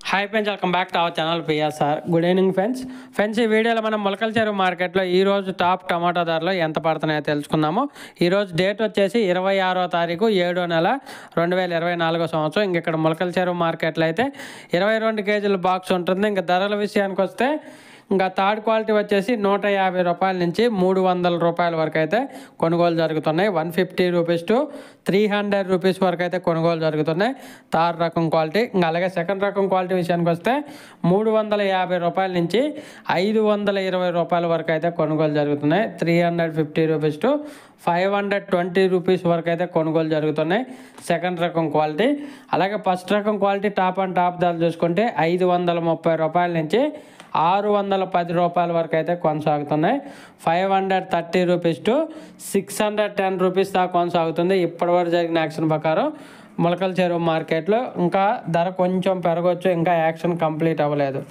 Hi friends, welcome back to our channel PSR. Good evening friends. ఈ వీడియోలో మనం మొలకల చెరువు మార్కెట్లో ఈరోజు టాప్ టమాటో ధరలు ఎంత పడుతున్నాయో తెలుసుకుందాము. ఈరోజు డేట్ వచ్చేసి 26వ తారీఖు 7వ నెల 2024 సంవత్సరం. ఇంక ఇక్కడ మొలకల చెరువు మార్కెట్లో అయితే 22 కేజీల బాక్స్ ఉంటుంది. ఇంకా ధరల విషయానికి వస్తే ఇంకా థర్డ్ క్వాలిటీ వచ్చేసి 150 రూపాయల నుంచి 300 రూపాయల వరకు అయితే కొనుగోలు జరుగుతున్నాయి. 150 రూపీస్ టు 300 రూపీస్ వరకు అయితే కొనుగోలు జరుగుతున్నాయి థర్డ్ రకం క్వాలిటీ. ఇంకా అలాగే సెకండ్ రకం క్వాలిటీ విషయానికి వస్తే 350 రూపాయల నుంచి 520 రూపాయల వరకు అయితే కొనుగోలు జరుగుతున్నాయి. 350 రూపీస్ టు 520 రూపీస్ వరకు అయితే కొనుగోలు జరుగుతున్నాయి సెకండ్ రకం క్వాలిటీ. అలాగే ఫస్ట్ రకం క్వాలిటీ టాప్ అండ్ టాప్ ధరలు చూసుకుంటే 530 రూపాయల నుంచి 610 రూపాయల వరకు అయితే కొనసాగుతున్నాయి. 530 రూపీస్ టు 610 రూపీస్ దాకా కొనసాగుతుంది. ఇప్పటివరకు జరిగిన యాక్షన్ ప్రకారం మొలకల చెరువు మార్కెట్లో ఇంకా ధర కొంచెం పెరగవచ్చు, ఇంకా యాక్షన్ కంప్లీట్ అవ్వలేదు.